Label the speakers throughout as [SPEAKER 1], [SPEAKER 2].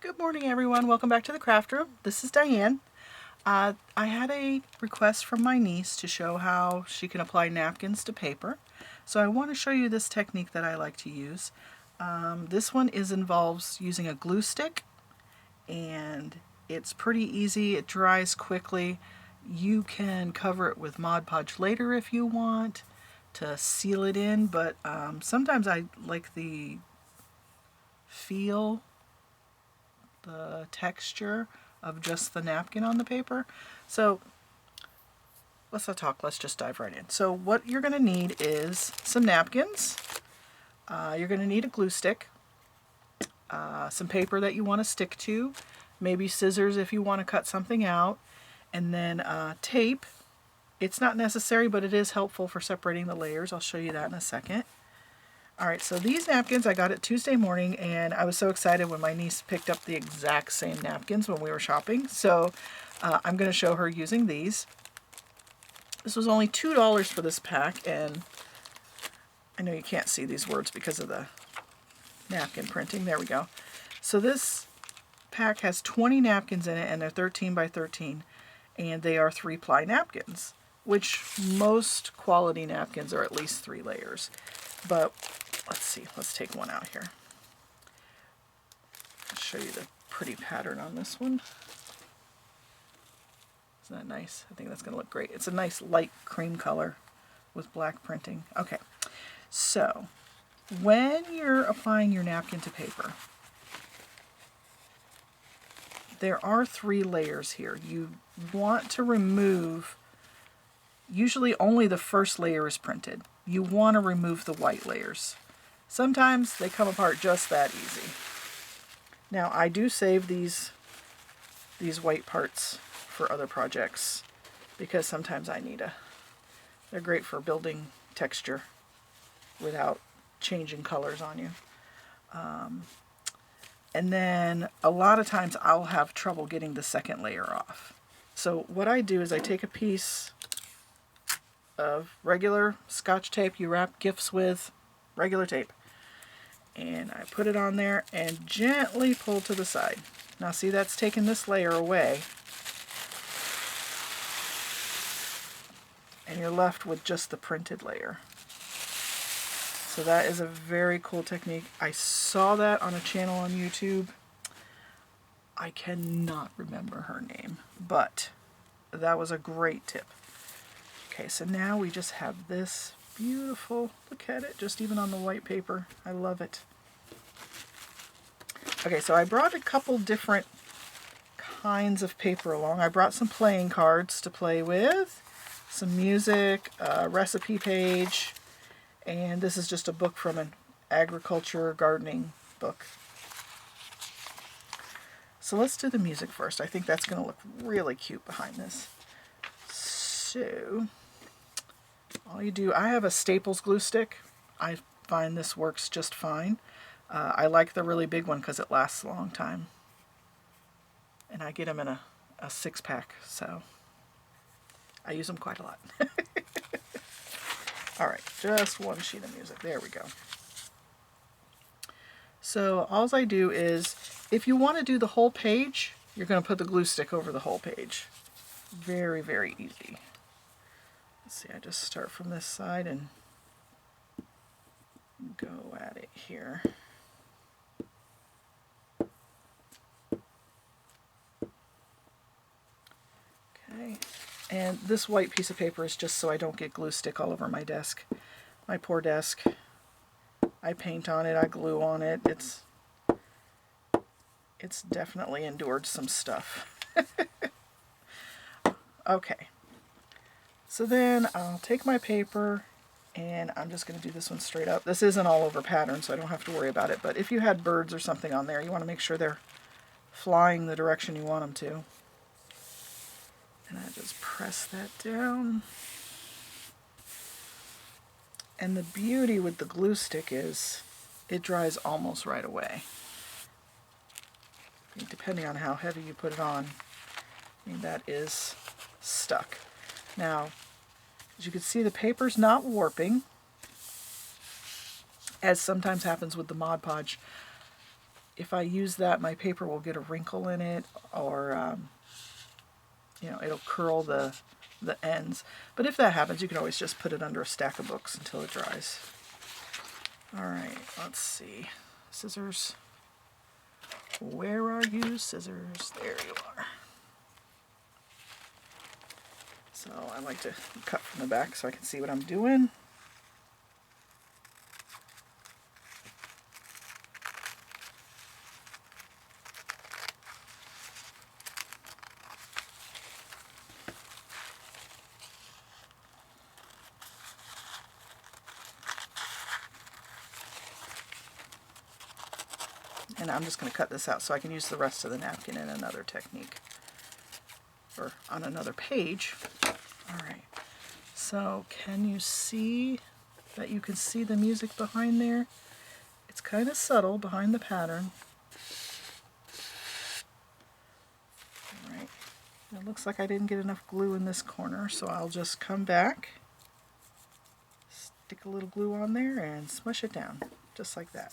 [SPEAKER 1] Good morning, everyone. Welcome back to the craft room. This is Diane. I had a request from my niece to show how she can apply napkins to paper. So I want to show you this technique that I like to use. This one involves using a glue stick, and it's pretty easy. It dries quickly. You can cover it with Mod Podge later if you want to seal it in, but sometimes I like the feel, the texture of just the napkin on the paper. So let's not talk, let's just dive right in. So what you're going to need is some napkins. You're going to need a glue stick, some paper that you want to stick to, maybe scissors if you want to cut something out, and then tape. It's not necessary, but it is helpful for separating the layers. I'll show you that in a second. Alright, so these napkins I got it Tuesday morning, and I was so excited when my niece picked up the exact same napkins when we were shopping. So I'm going to show her using these. This was only $2 for this pack, and I know you can't see these words because of the napkin printing. There we go. So this pack has 20 napkins in it, and they're 13 by 13, and they are 3-ply napkins, which most quality napkins are at least 3 layers. But let's see, let's take one out here. I'll show you the pretty pattern on this one. Isn't that nice? I think that's going to look great. It's a nice light cream color with black printing. Okay, so when you're applying your napkin to paper, there are 3 layers here. You want to remove, usually only the first layer is printed. You want to remove the white layers. Sometimes they come apart just that easy. Now I do save these white parts for other projects because sometimes I need they're great for building texture without changing colors on you. And then a lot of times I'll have trouble getting the second layer off. So what I do is I take a piece of regular Scotch tape you wrap gifts with, regular tape, and I put it on there and gently pull to the side. Now see, that's taken this layer away, and you're left with just the printed layer. So that is a very cool technique. I saw that on a channel on YouTube. I cannot remember her name, but that was a great tip. Okay, so now we just have this beautiful, look at it, just even on the white paper. I love it. Okay, so I brought a couple different kinds of paper along. I brought some playing cards to play with, some music, a recipe page, and this is just a book from an agriculture gardening book. So let's do the music first. I think that's going to look really cute behind this. So all you do, I have a Staples glue stick. I find this works just fine. I like the really big one because it lasts a long time. And I get them in a 6-pack, so I use them quite a lot. Alright, just one sheet of music. There we go. So all I do is, if you want to do the whole page, you're going to put the glue stick over the whole page. Very, very easy. Let's see, I just start from this side and go at it here. Okay, and this white piece of paper is just so I don't get glue stick all over my desk. My poor desk. I paint on it, I glue on it. It's definitely endured some stuff. Okay, so then I'll take my paper and I'm just going to do this one straight up. This isn't all over pattern, so I don't have to worry about it, but if you had birds or something on there, you want to make sure they're flying the direction you want them to. And I just press that down. And the beauty with the glue stick is it dries almost right away. Depending on how heavy you put it on, I mean, that is stuck. Now, as you can see, the paper's not warping, as sometimes happens with the Mod Podge. if I use that, my paper will get a wrinkle in it, or you know, it'll curl the ends. But if that happens, you can always just put it under a stack of books until it dries. All right, let's see. Scissors. Where are you, scissors? There you are. So I like to cut from the back so I can see what I'm doing. And I'm just going to cut this out so I can use the rest of the napkin in another technique, or on another page. All right, so can you see that you can see the music behind there? It's kind of subtle behind the pattern. All right, it looks like I didn't get enough glue in this corner, so I'll just come back, stick a little glue on there, and smush it down, just like that.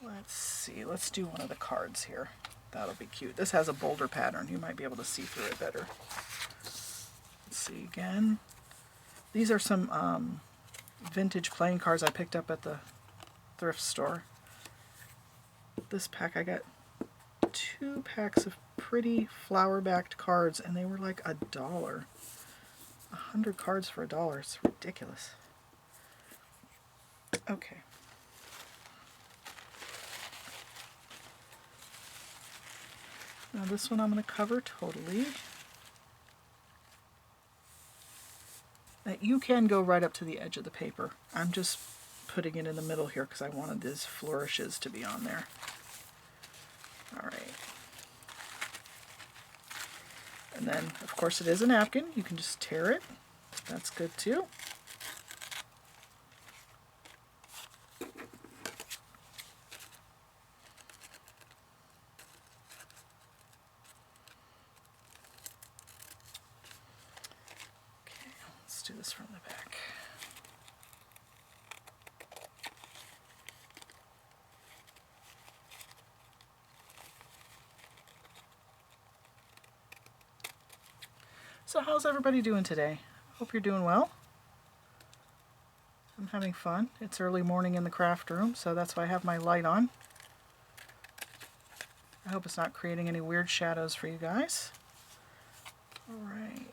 [SPEAKER 1] Let's see, let's do one of the cards here. That'll be cute. This has a bolder pattern. You might be able to see through it better. Let's see again. These are some vintage playing cards I picked up at the thrift store. This pack, I got 2 packs of pretty flower-backed cards, and they were like $1. 100 cards for $1. It's ridiculous. Okay. Now this one I'm going to cover totally. Now you can go right up to the edge of the paper. I'm just putting it in the middle here because I wanted these flourishes to be on there. All right. And then, of course, it is a napkin. You can just tear it. That's good too. Let's do this from the back. So how's everybody doing today? Hope you're doing well. I'm having fun. It's early morning in the craft room, so that's why I have my light on. I hope it's not creating any weird shadows for you guys. All right.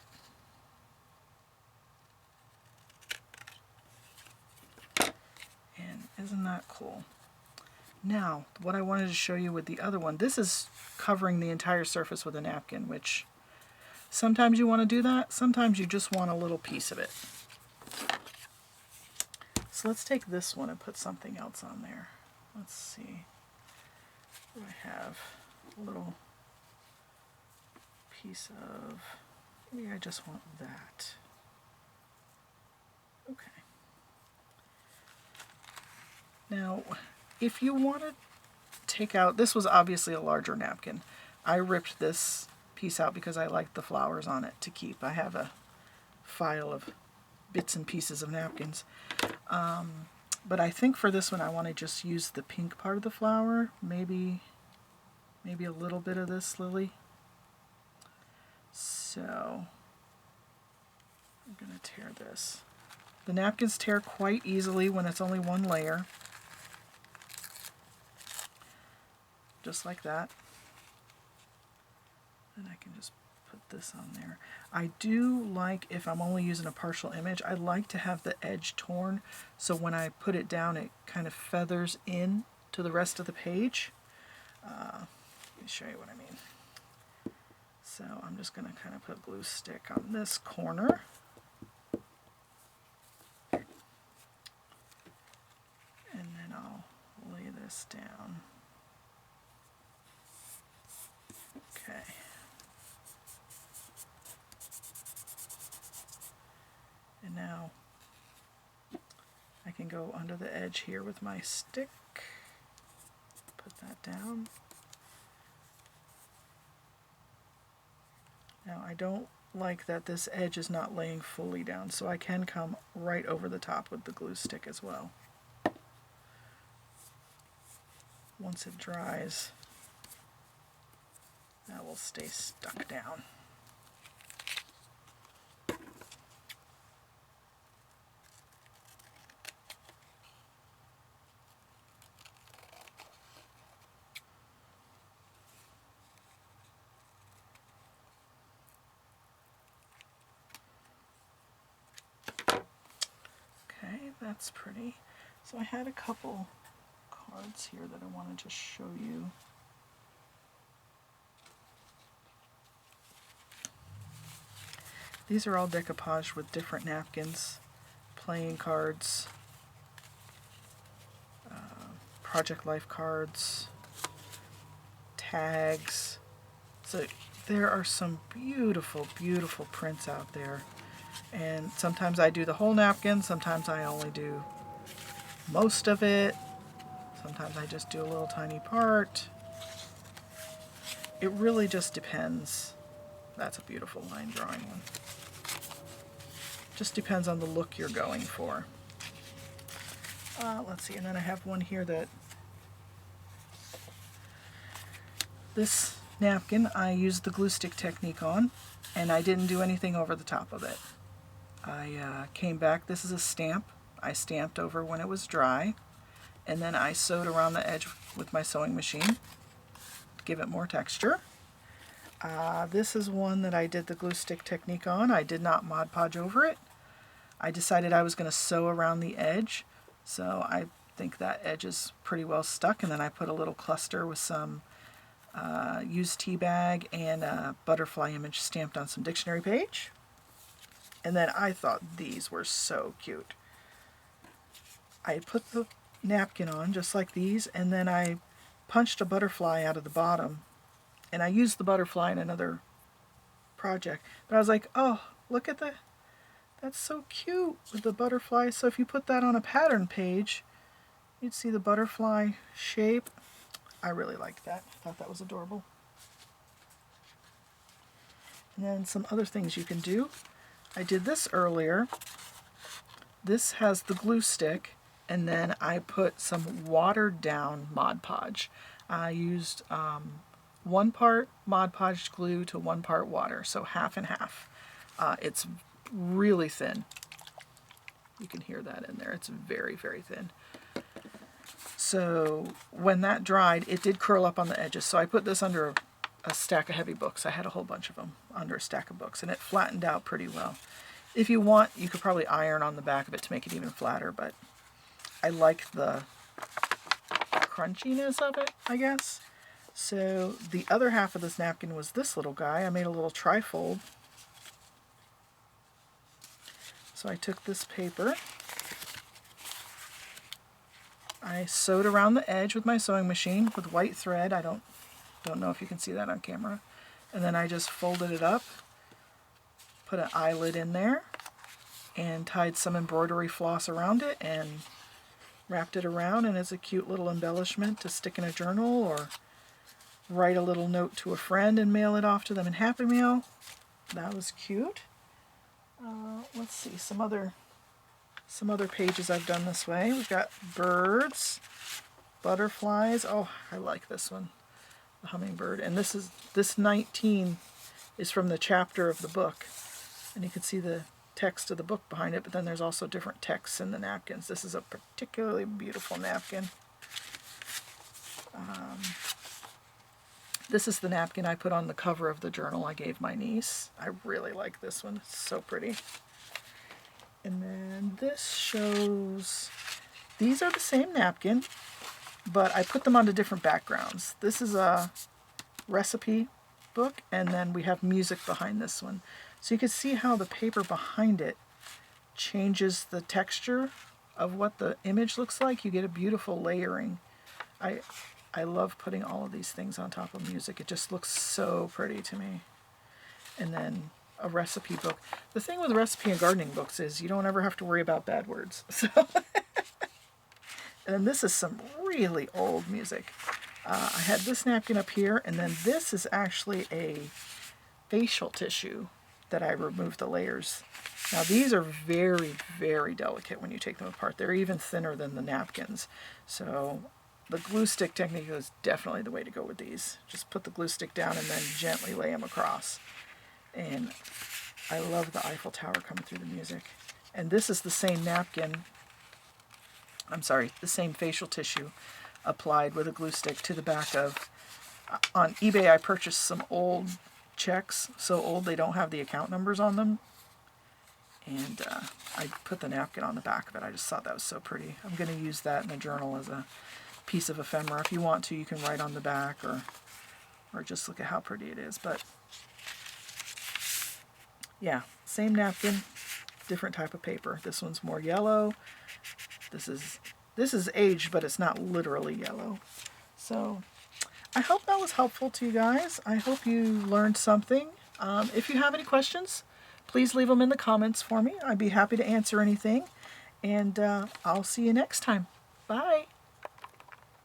[SPEAKER 1] And isn't that cool? Now, what I wanted to show you with the other one, this is covering the entire surface with a napkin, which sometimes you want to do that, sometimes you just want a little piece of it. So let's take this one and put something else on there. Let's see. What do I have? A little piece of, maybe I just want that. Okay. Now, if you want to take out, this was obviously a larger napkin. I ripped this piece out because I like the flowers on it to keep. I have a file of bits and pieces of napkins. But I think for this one I want to just use the pink part of the flower, maybe a little bit of this lily. So I'm going to tear this. The napkins tear quite easily when it's only one layer. Just like that. And I can just put this on there. I do like, if I'm only using a partial image, I like to have the edge torn so when I put it down it kind of feathers in to the rest of the page. Let me show you what I mean. So I'm just going to kind of put a glue stick on this corner. And then I'll lay this down. Okay. And now I can go under the edge here with my stick, put that down. Now I don't like that this edge is not laying fully down, so I can come right over the top with the glue stick as well. Once it dries, that will stay stuck down. Okay, that's pretty. So I had a couple cards here that I wanted to show you. These are all decoupage with different napkins, playing cards, project life cards, tags. So there are some beautiful, beautiful prints out there. And sometimes I do the whole napkin, sometimes I only do most of it, sometimes I just do a little tiny part. It really just depends. That's a beautiful line drawing one. Just depends on the look you're going for. Let's see, and then I have one here that this napkin I used the glue stick technique on, and I didn't do anything over the top of it. I came back, this is a stamp, I stamped over when it was dry, and then I sewed around the edge with my sewing machine to give it more texture. This is one that I did the glue stick technique on. I did not Mod Podge over it. I decided I was going to sew around the edge, so I think that edge is pretty well stuck, and then I put a little cluster with some used tea bag and a butterfly image stamped on some dictionary page. And then I thought these were so cute. I put the napkin on just like these, and then I punched a butterfly out of the bottom, and I used the butterfly in another project. But I was like, oh, look at that. That's so cute with the butterfly. So if you put that on a pattern page, you'd see the butterfly shape. I really liked that. I thought that was adorable. And then some other things you can do. I did this earlier. This has the glue stick, and then I put some watered down Mod Podge. I used 1 part Mod Podge glue to 1 part water, so half and half. It's really thin. You can hear that in there. It's very, very thin. So when that dried, it did curl up on the edges. So I put this under a stack of heavy books. I had a whole bunch of them under a stack of books, and it flattened out pretty well. If you want, you could probably iron on the back of it to make it even flatter, but I like the crunchiness of it, I guess. So the other half of this napkin was this little guy. I made a little trifold. So I took this paper, I sewed around the edge with my sewing machine with white thread. I don't know if you can see that on camera. And then I just folded it up, put an eyelid in there, and tied some embroidery floss around it and wrapped it around, and it's a cute little embellishment to stick in a journal or write a little note to a friend and mail it off to them in Happy Mail. That was cute. Let's see, some other pages I've done this way. We've got birds, butterflies. Oh, I like this one, the hummingbird. And this 19 is from the chapter of the book, and you can see the text of the book behind it, but then there's also different texts in the napkins. This is a particularly beautiful napkin. This is the napkin I put on the cover of the journal I gave my niece. I really like this one. It's so pretty. And then this shows, these are the same napkin, but I put them onto different backgrounds. This is a recipe book, and then we have music behind this one. So you can see how the paper behind it changes the texture of what the image looks like. You get a beautiful layering. I love putting all of these things on top of music. It just looks so pretty to me. And then a recipe book. The thing with recipe and gardening books is you don't ever have to worry about bad words. So, and then this is some really old music. I had this napkin up here, and then this is actually a facial tissue that I remove the layers. Now these are very, very delicate when you take them apart. They're even thinner than the napkins. So the glue stick technique is definitely the way to go with these. Just put the glue stick down and then gently lay them across. And I love the Eiffel Tower coming through the music. And this is the same napkin, I'm sorry, the same facial tissue applied with a glue stick to the back of, on eBay I purchased some old checks, so old they don't have the account numbers on them. And I put the napkin on the back of it. I just thought that was so pretty. I'm going to use that in a journal as a piece of ephemera. If you want to, you can write on the back or just look at how pretty it is. But yeah, same napkin, different type of paper. This one's more yellow. This is aged, but it's not literally yellow. So I hope that was helpful to you guys. I hope you learned something. If you have any questions, please leave them in the comments for me. I'd be happy to answer anything. And I'll see you next time. Bye.